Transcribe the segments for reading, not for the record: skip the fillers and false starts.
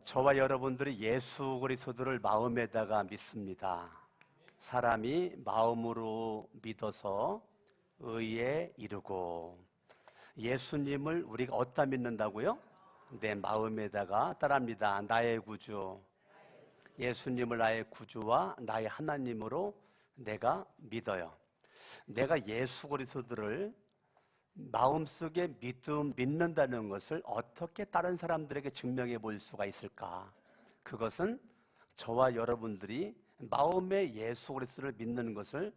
저와 여러분들이 예수 그리스도를 마음에다가 믿습니다. 사람이 마음으로 믿어서 의에 이르고, 예수님을 우리가 어디다 믿는다고요? 내 마음에다가. 따라합니다. 나의 구주, 예수님을 나의 구주와 나의 하나님으로 내가 믿어요. 내가 예수 그리스도를 마음속에 믿는다는 것을 어떻게 다른 사람들에게 증명해 볼 수가 있을까? 그것은 저와 여러분들이 마음에 예수 그리스도를 믿는 것을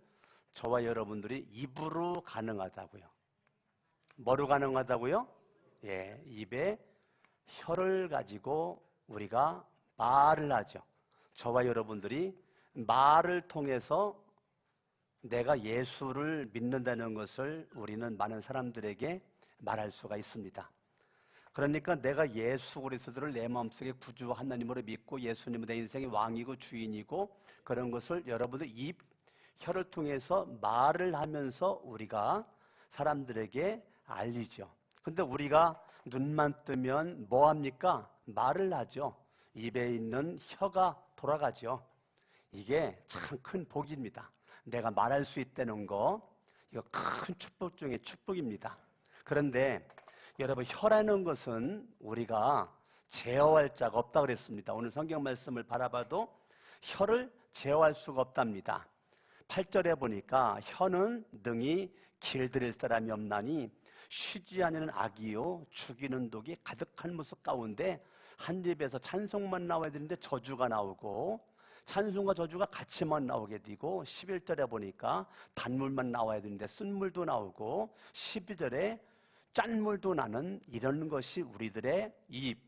저와 여러분들이 입으로 가능하다고요. 뭐로 가능하다고요? 입에 혀를 가지고 우리가 말을 하죠. 저와 여러분들이 말을 통해서 내가 예수를 믿는다는 것을 우리는 많은 사람들에게 말할 수가 있습니다. 그러니까 내가 예수 그리스도를 내 마음속에 구주와 하나님으로 믿고 예수님은 내 인생의 왕이고 주인이고, 그런 것을 여러분들 입, 혀를 통해서 말을 하면서 우리가 사람들에게 알리죠. 근데 우리가 눈만 뜨면 뭐 합니까? 말을 하죠. 입에 있는 혀가 돌아가죠. 이게 참 큰 복입니다. 내가 말할 수 있다는 거, 이거 큰 축복 중에 축복입니다. 그런데 여러분, 혀라는 것은 우리가 제어할 자가 없다 그랬습니다. 오늘 성경 말씀을 바라봐도 혀를 제어할 수가 없답니다. 8절에 보니까 혀는 능히 길들일 사람이 없나니 쉬지 않는 악이요 죽이는 독이 가득한 모습 가운데 한 입에서 찬송만 나와야 되는데 저주가 나오고, 찬송과 저주가 같이만 나오게 되고, 11절에 보니까 단물만 나와야 되는데 쓴물도 나오고, 12절에 짠물도 나는 이런 것이 우리들의 입,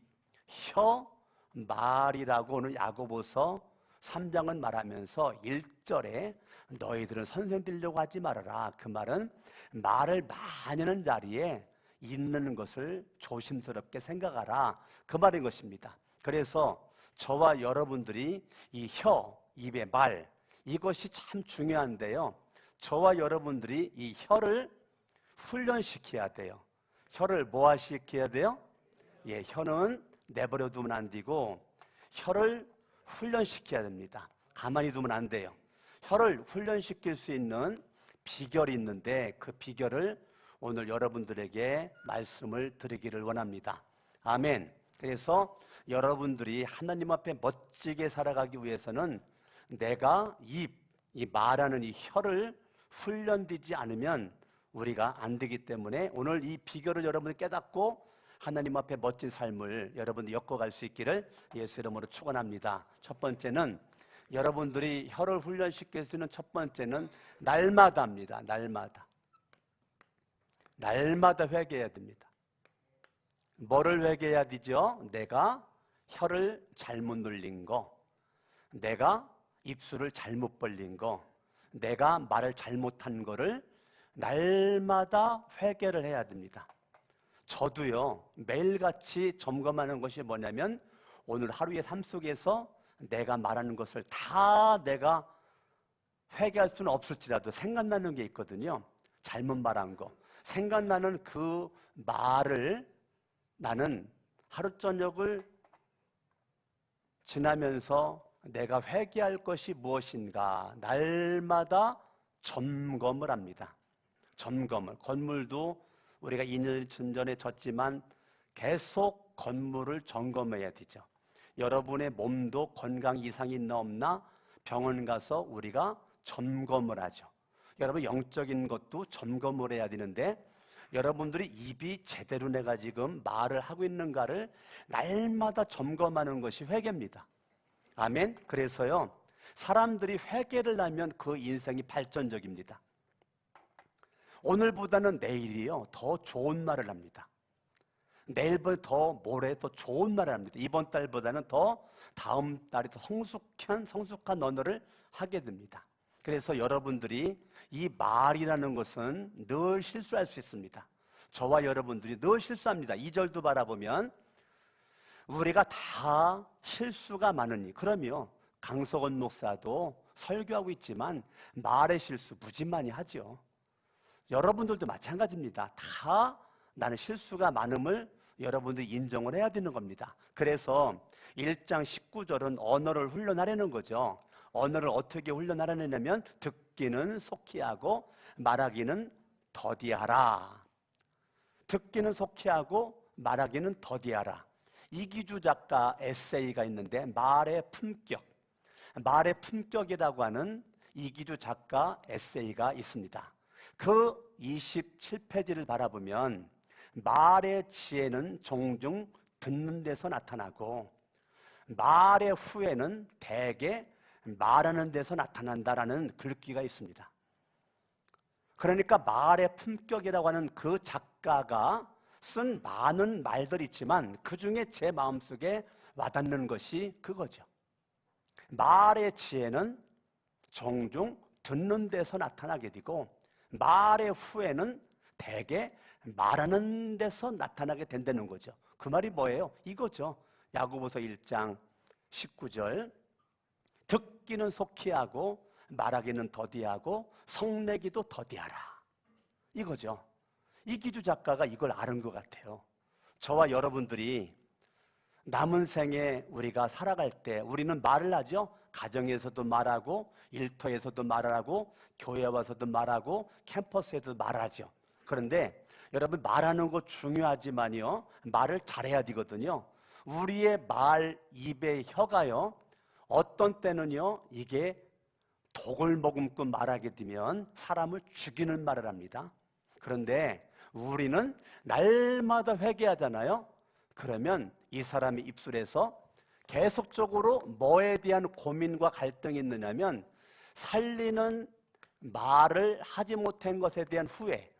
혀, 말이라고 오늘 야고보서 3장은 말하면서 1절에 너희들은 선생 되려고 하지 말아라. 그 말은 말을 많이 하는 자리에 있는 것을 조심스럽게 생각하라, 그 말인 것입니다. 그래서 저와 여러분들이 이 혀, 입의 말, 이것이 참 중요한데요, 저와 여러분들이 이 혀를 훈련시켜야 돼요. 혀를 뭐하시켜야 돼요? 혀는 내버려 두면 안 되고 혀를 훈련시켜야 됩니다. 가만히 두면 안 돼요. 혀를 훈련시킬 수 있는 비결이 있는데, 그 비결을 오늘 여러분들에게 말씀을 드리기를 원합니다. 아멘. 그래서 여러분들이 하나님 앞에 멋지게 살아가기 위해서는 내가 이 말하는 이 혀를 훈련되지 않으면 우리가 안 되기 때문에 오늘 이 비결을 여러분이 깨닫고 하나님 앞에 멋진 삶을 여러분이 엮어갈 수 있기를 예수 이름으로 축원합니다. 첫 번째는, 여러분들이 혀를 훈련시킬 수 있는 첫 번째는 날마다입니다. 날마다 회개해야 됩니다. 뭐를 회개해야 되죠? 내가 혀를 잘못 눌린 거, 내가 입술을 잘못 벌린 거, 내가 말을 잘못한 거를 날마다 회개를 해야 됩니다. 저도요, 매일같이 점검하는 것이 뭐냐면, 오늘 하루의 삶 속에서 내가 말하는 것을 다 내가 회개할 수는 없을지라도 생각나는 게 있거든요. 잘못 말한 거, 생각나는 그 말을 나는 하루 저녁을 지나면서 내가 회개할 것이 무엇인가 날마다 점검을 합니다. 점검을, 건물도 우리가 2년 전에 졌지만 계속 건물을 점검해야 되죠. 여러분의 몸도 건강 이상이 있나 없나 병원 가서 우리가 점검을 하죠. 여러분, 영적인 것도 점검을 해야 되는데, 여러분들이 입이 제대로 내가 지금 말을 하고 있는가를 날마다 점검하는 것이 회개입니다. 아멘. 그래서요, 사람들이 회개를 하면 그 인생이 발전적입니다. 오늘보다는 내일이요, 더 좋은 말을 합니다. 내일보다 더 모레 더 좋은 말을 합니다. 이번 달보다는 더 다음 달이 더 성숙한 언어를 하게 됩니다. 그래서 여러분들이 이 말이라는 것은 늘 실수할 수 있습니다. 저와 여러분들이 늘 실수합니다. 2절도 바라보면 우리가 다 실수가 많으니, 그러면 강석원 목사도 설교하고 있지만 말의 실수 무지 많이 하죠. 여러분들도 마찬가지입니다. 다 나는 실수가 많음을 여러분들이 인정을 해야 되는 겁니다. 그래서 1장 19절은 언어를 훈련하려는 거죠. 언어를 어떻게 훈련하려냐면 듣기는 속히 하고 말하기는 더디하라. 듣기는 속히 하고 말하기는 더디하라. 이기주 작가 에세이가 있는데 말의 품격이라고 하는 이기주 작가 에세이가 있습니다. 그 27페이지를 바라보면 말의 지혜는 종종 듣는 데서 나타나고 말의 후회는 대개 말하는 데서 나타난다라는 글귀가 있습니다. 그러니까 말의 품격이라고 하는 그 작가가 쓴 많은 말들이 있지만 그 중에 제 마음속에 와닿는 것이 그거죠. 말의 지혜는 종종 듣는 데서 나타나게 되고 말의 후회는 대개 말하는 데서 나타나게 된다는 거죠. 그 말이 뭐예요? 이거죠. 야고보서 1장 19절 듣기는 속히 하고 말하기는 더디하고 성내기도 더디하라. 이거죠. 이기주 작가가 이걸 아는 것 같아요. 저와 여러분들이 남은 생에 우리가 살아갈 때 우리는 말을 하죠. 가정에서도 말하고 일터에서도 말하고 교회 와서도 말하고 캠퍼스에서도 말하죠. 그런데 여러분 말하는 거 중요하지만요, 말을 잘해야 되거든요. 우리의 말, 입의 혀가요, 어떤 때는요 이게 독을 머금고 말하게 되면 사람을 죽이는 말을 합니다. 그런데 우리는 날마다 회개하잖아요. 그러면 이 사람의 입술에서 계속적으로 뭐에 대한 고민과 갈등이 있느냐면 살리는 말을 하지 못한 것에 대한 후회,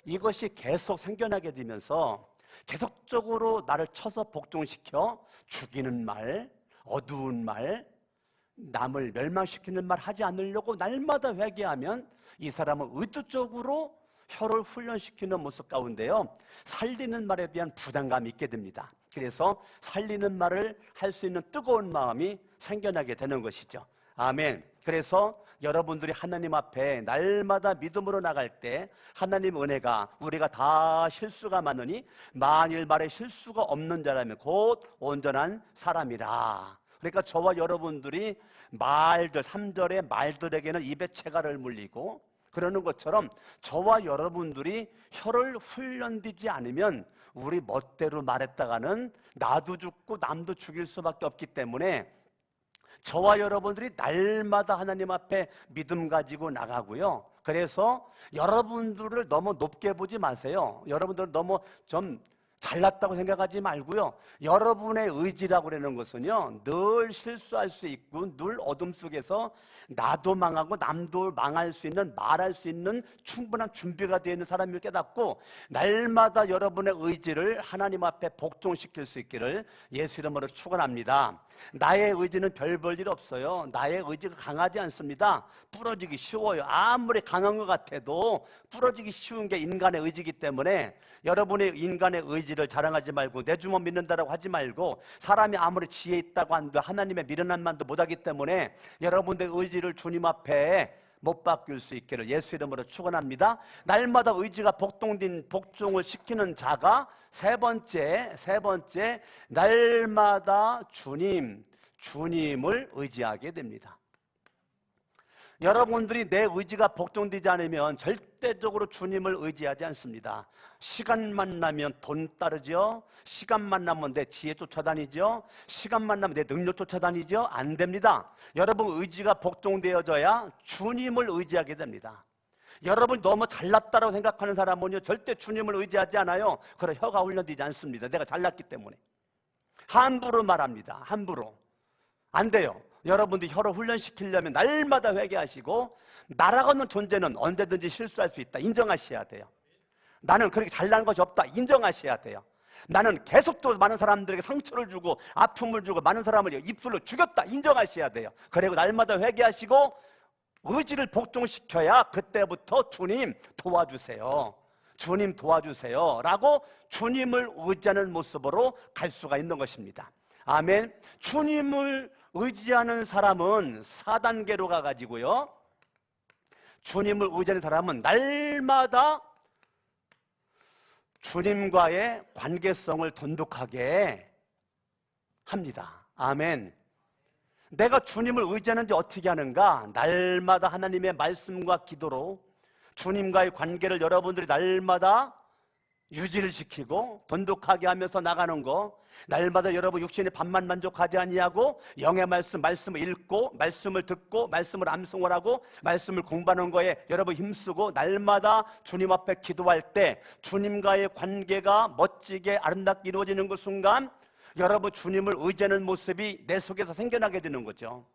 이것이 계속 생겨나게 되면서 계속적으로 나를 쳐서 복종시켜 죽이는 말, 어두운 말, 남을 멸망시키는 말 하지 않으려고 날마다 회개하면 이 사람은 의도적으로 혀를 훈련시키는 모습 가운데요 살리는 말에 대한 부담감이 있게 됩니다. 그래서 살리는 말을 할 수 있는 뜨거운 마음이 생겨나게 되는 것이죠. 아멘. 그래서 여러분들이 하나님 앞에 날마다 믿음으로 나갈 때 하나님 은혜가, 우리가 다 실수가 많으니 만일 말에 실수가 없는 자라면 곧 온전한 사람이라. 그러니까 저와 여러분들이 말들, 3절의 말들에게는 입에 채가를 물리고 그러는 것처럼 저와 여러분들이 혀를 훈련되지 않으면 우리 멋대로 말했다가는 나도 죽고 남도 죽일 수밖에 없기 때문에 저와 여러분들이 날마다 하나님 앞에 믿음 가지고 나가고요. 그래서 여러분들을 너무 높게 보지 마세요. 여러분들은 너무 좀 잘났다고 생각하지 말고요. 여러분의 의지라고 그러는 것은요 늘 실수할 수 있고 늘 어둠 속에서 나도 망하고 남도 망할 수 있는, 말할 수 있는 충분한 준비가 되어 있는 사람을 깨닫고 날마다 여러분의 의지를 하나님 앞에 복종시킬 수 있기를 예수 이름으로 축원합니다. 나의 의지는 별 볼 일 없어요. 나의 의지가 강하지 않습니다. 부러지기 쉬워요. 아무리 강한 것 같아도 부러지기 쉬운 게 인간의 의지이기 때문에 여러분의 인간의 의지를 자랑하지 말고 내 주먹 믿는다라고 하지 말고, 사람이 아무리 지혜 있다고 한들 하나님의 미련한 만도 못하기 때문에 여러분들의 의지를 주님 앞에 못 바뀔 수 있기를 예수 이름으로 축원합니다. 날마다 의지가 복종을 시키는 자가 세 번째 날마다 주님을 의지하게 됩니다. 여러분들이 내 의지가 복종되지 않으면 절대적으로 주님을 의지하지 않습니다. 시간만 나면 돈 따르죠. 시간만 나면 내 지혜 쫓아다니죠. 시간만 나면 내 능력 쫓아다니죠. 안 됩니다. 여러분 의지가 복종되어져야 주님을 의지하게 됩니다. 여러분이 너무 잘났다고 생각하는 사람은요 절대 주님을 의지하지 않아요. 그래 혀가 훈련되지 않습니다. 내가 잘났기 때문에 함부로 말합니다. 함부로 안 돼요. 여러분들이 혀를 훈련시키려면 날마다 회개하시고 나라고 하는 존재는 언제든지 실수할 수 있다 인정하셔야 돼요. 나는 그렇게 잘난 것이 없다 인정하셔야 돼요. 나는 계속적으로 많은 사람들에게 상처를 주고 아픔을 주고 많은 사람을 입술로 죽였다 인정하셔야 돼요. 그리고 날마다 회개하시고 의지를 복종시켜야 그때부터 주님 도와주세요, 주님 도와주세요 라고 주님을 의지하는 모습으로 갈 수가 있는 것입니다. 아멘. 주님을 의지하는 사람은 4단계로 가가지고요 주님을 의지하는 사람은 날마다 주님과의 관계성을 돈독하게 합니다. 아멘. 내가 주님을 의지하는지 어떻게 하는가? 날마다 하나님의 말씀과 기도로 주님과의 관계를 여러분들이 날마다 유지를 시키고 돈독하게 하면서 나가는 거, 날마다 여러분 육신의 밥만 만족하지 아니하고 영의 말씀을 읽고 말씀을 듣고 말씀을 암송을 하고 말씀을 공부하는 거에 여러분 힘쓰고 날마다 주님 앞에 기도할 때 주님과의 관계가 멋지게 아름답게 이루어지는 그 순간 여러분 주님을 의지하는 모습이 내 속에서 생겨나게 되는 거죠.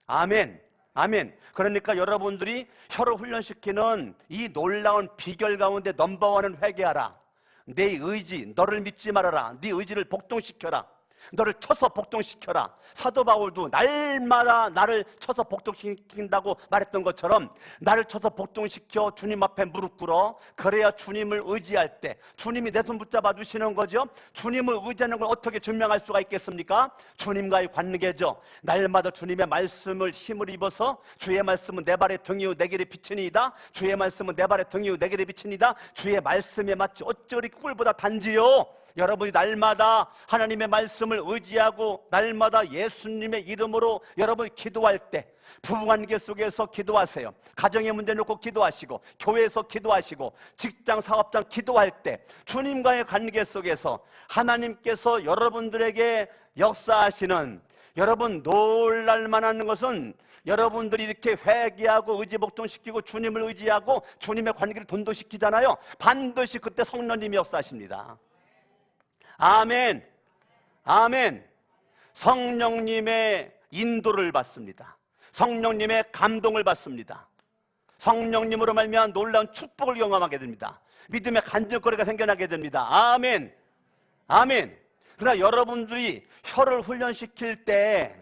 아멘. 아멘. 그러니까 여러분들이 혀를 훈련시키는 이 놀라운 비결 가운데 넘버원은 회개하라. 내 의지, 너를 믿지 말아라. 네 의지를 복동시켜라. 너를 쳐서 복동시켜라. 사도 바울도 날마다 나를 쳐서 복동시킨다고 말했던 것처럼 나를 쳐서 복동시켜 주님 앞에 무릎 꿇어. 그래야 주님을 의지할 때 주님이 내 손 붙잡아 주시는 거죠. 주님을 의지하는 걸 어떻게 증명할 수가 있겠습니까? 주님과의 관계죠. 날마다 주님의 말씀을 힘을 입어서 주의 말씀은 내 발의 등이요 내 길의 빛이니이다. 주의 말씀은 내 발의 등이요 내 길의 빛이니이다. 주의 말씀에 맞지 어찌 꿀보다 단지요. 여러분이 날마다 하나님의 말씀을 의지하고 날마다 예수님의 이름으로 여러분이 기도할 때 부부관계 속에서 기도하세요. 가정의 문제 놓고 기도하시고 교회에서 기도하시고 직장 사업장 기도할 때 주님과의 관계 속에서 하나님께서 여러분들에게 역사하시는, 여러분 놀랄 만한 것은 여러분들이 이렇게 회개하고 의지복동시키고 주님을 의지하고 주님의 관계를 돈독시키잖아요. 반드시 그때 성령님이 역사하십니다. 아멘. 아멘. 성령님의 인도를 받습니다. 성령님의 감동을 받습니다. 성령님으로 말미암아 놀라운 축복을 경험하게 됩니다. 믿음의 간증거리가 생겨나게 됩니다. 아멘. 아멘. 그러나 여러분들이 혀를 훈련시킬 때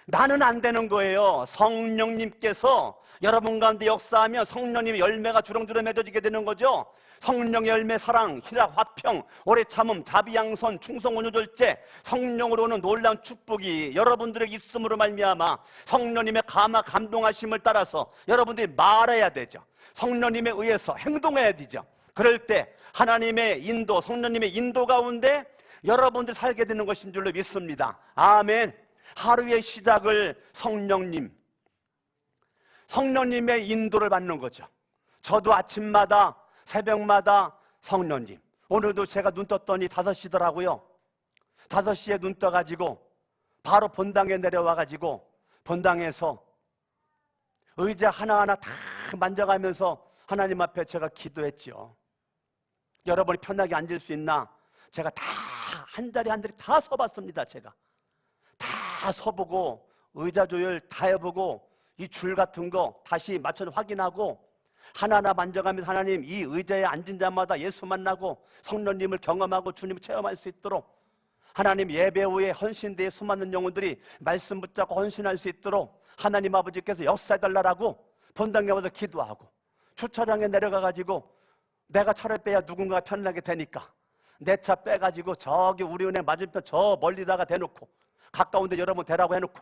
나는 안 되는 거예요. 성령님께서 여러분 가운데 역사하면 성령님의 열매가 주렁주렁 맺어지게 되는 거죠. 성령의 열매, 사랑, 희락, 화평, 오래 참음, 자비, 양선, 충성, 온유, 절제, 성령으로 오는 놀라운 축복이 여러분들에게 있음으로 말미암아 성령님의 감동하심을 따라서 여러분들이 말해야 되죠. 성령님에 의해서 행동해야 되죠. 그럴 때 하나님의 인도, 성령님의 인도 가운데 여러분들이 살게 되는 것인 줄로 믿습니다. 아멘. 하루의 시작을 성령님의 인도를 받는 거죠. 저도 아침마다 새벽마다 성령님, 오늘도 제가 눈 떴더니 5시더라고요 5시에 눈 떠가지고 바로 본당에 내려와가지고 본당에서 의자 하나하나 다 만져가면서 하나님 앞에 제가 기도했죠. 여러분이 편하게 앉을 수 있나? 제가 다 한 자리 한 자리 다 서봤습니다. 제가 다 서보고 의자 조율 다 해보고 이 줄 같은 거 다시 맞춰 확인하고 하나하나 만져가면서 하나님 이 의자에 앉은 자마다 예수 만나고 성령님을 경험하고 주님을 체험할 수 있도록 하나님 예배 후에 헌신대에 수많은 영혼들이 말씀 붙잡고 헌신할 수 있도록 하나님 아버지께서 역사해달라고 본당에 와서 기도하고 주차장에 내려가가지고 내가 차를 빼야 누군가가 편하게 되니까 내 차 빼가지고 저기 우리 은행 맞은편 저 멀리다가 대놓고 가까운 데 여러분 대라고 해놓고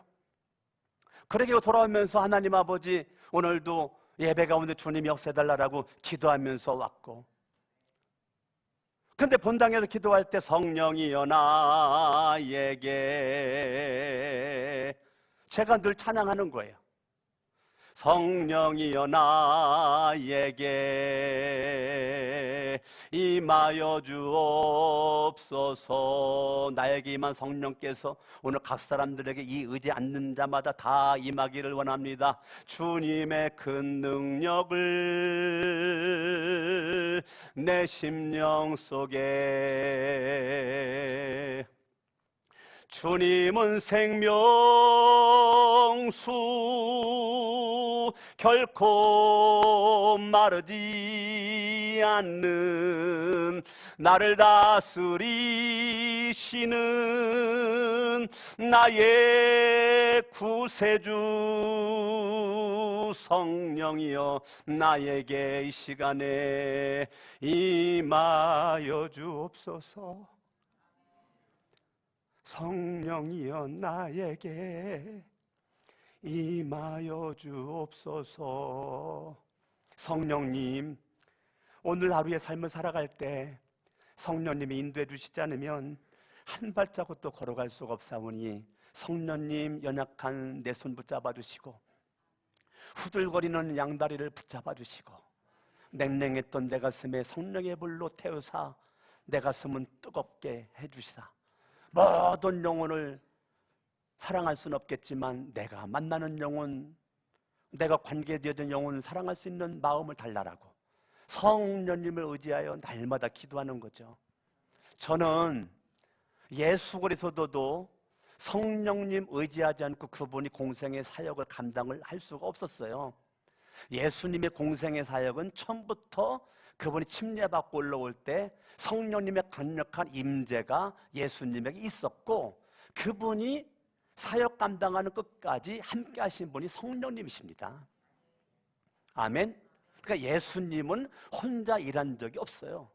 그러게 돌아오면서 하나님 아버지 오늘도 예배 가운데 주님이 역사해달라고 기도하면서 왔고 근데 본당에서 기도할 때 성령이여 나에게 제가 늘 찬양하는 거예요. 성령이여 나에게 임하여 주옵소서. 나에게 임한 성령께서 오늘 각 사람들에게 이 의지에 앉는 자마다 다 임하기를 원합니다. 주님의 큰 능력을 내 심령 속에 주님은 생명수 결코 마르지 않는 나를 다스리시는 나의 구세주 성령이여 나에게 이 시간에 임하여 주옵소서. 성령이여 나에게 임하여 주옵소서. 성령님, 오늘 하루의 삶을 살아갈 때 성령님이 인도해 주시지 않으면 한 발자국도 걸어갈 수가 없사오니 성령님 연약한 내 손 붙잡아 주시고 후들거리는 양다리를 붙잡아 주시고 냉랭했던 내 가슴에 성령의 불로 태우사 내 가슴은 뜨겁게 해주시사 모든 영혼을 사랑할 수는 없겠지만 내가 만나는 영혼, 내가 관계되어진 영혼을 사랑할 수 있는 마음을 달라라고 성령님을 의지하여 날마다 기도하는 거죠. 저는 예수 그리스도도 성령님 의지하지 않고 그분이 공생의 사역을 감당을 할 수가 없었어요. 예수님의 공생의 사역은 처음부터 그분이 침례받고 올라올 때 성령님의 강력한 임재가 예수님에게 있었고 그분이 사역 감당하는 끝까지 함께 하신 분이 성령님이십니다. 아멘. 그러니까 예수님은 혼자 일한 적이 없어요.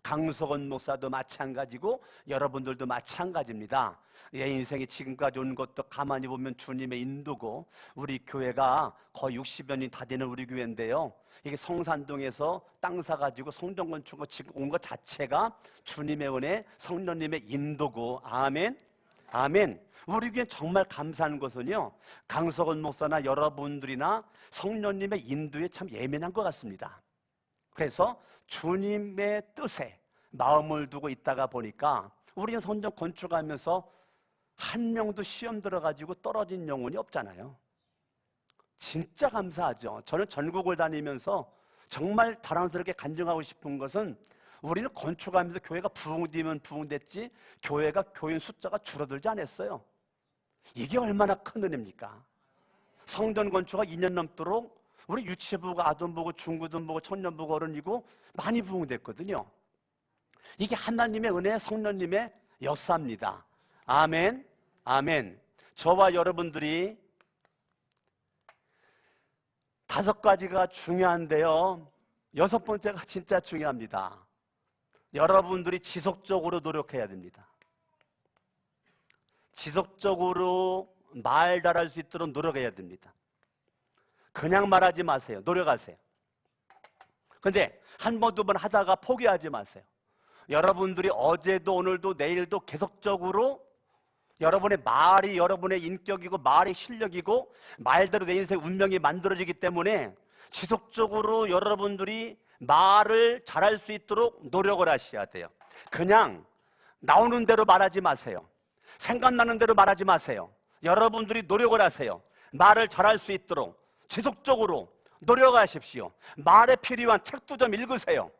강석원 목사도 마찬가지고 여러분들도 마찬가지입니다. 내 인생이 지금까지 온 것도 가만히 보면 주님의 인도고 우리 교회가 거의 60여 년이 다 되는 우리 교회인데요. 이게 성산동에서 땅 사가지고 성전 건축을 지금 온 것 자체가 주님의 은혜, 성령님의 인도고 아멘. 아멘. 우리 교회 정말 감사한 것은요, 강석원 목사나 여러분들이나 성령님의 인도에 참 예민한 것 같습니다. 그래서 주님의 뜻에 마음을 두고 있다가 보니까 우리는 성전 건축하면서 한 명도 시험 들어가지고 떨어진 영혼이 없잖아요. 진짜 감사하죠. 저는 전국을 다니면서 정말 자랑스럽게 간증하고 싶은 것은 우리는 건축하면서 교회가 부흥되면 부흥됐지 교회가 교인 숫자가 줄어들지 않았어요. 이게 얼마나 큰 은혜입니까? 성전 건축가 2년 넘도록 우리 유치부가 아동부고 중고등부고 청년부고 어른이고 많이 부흥됐거든요. 이게 하나님의 은혜, 성령님의 역사입니다. 아멘, 아멘. 저와 여러분들이 5가지가 중요한데요, 6번째가 진짜 중요합니다. 여러분들이 지속적으로 노력해야 됩니다. 지속적으로 말 잘할 수 있도록 노력해야 됩니다. 그냥 말하지 마세요. 노력하세요. 근데 한 번, 두 번 하다가 포기하지 마세요. 여러분들이 어제도 오늘도 내일도 계속적으로 여러분의 말이 여러분의 인격이고 말이 실력이고 말대로 내 인생 운명이 만들어지기 때문에 지속적으로 여러분들이 말을 잘할 수 있도록 노력을 하셔야 돼요. 그냥 나오는 대로 말하지 마세요. 생각나는 대로 말하지 마세요. 여러분들이 노력을 하세요. 말을 잘할 수 있도록 지속적으로 노력하십시오. 말에 필요한 책도 좀 읽으세요.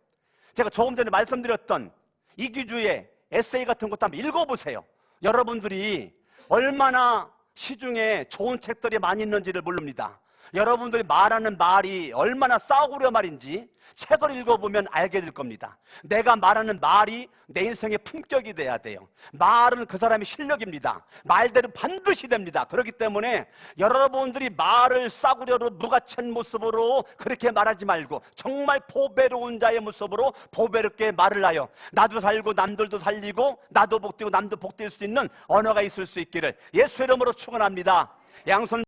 제가 조금 전에 말씀드렸던 이기주의 에세이 같은 것도 한번 읽어보세요. 여러분들이 얼마나 시중에 좋은 책들이 많이 있는지를 모릅니다. 여러분들이 말하는 말이 얼마나 싸구려 말인지 책을 읽어보면 알게 될 겁니다. 내가 말하는 말이 내 인생의 품격이 돼야 돼요. 말은 그 사람의 실력입니다. 말대로 반드시 됩니다. 그렇기 때문에 여러분들이 말을 싸구려로 무가치한 모습으로 그렇게 말하지 말고 정말 보배로운 자의 모습으로 보배롭게 말을 하여 나도 살고 남들도 살리고 나도 복되고 남도 복될 수 있는 언어가 있을 수 있기를 예수 이름으로 축원합니다. 양손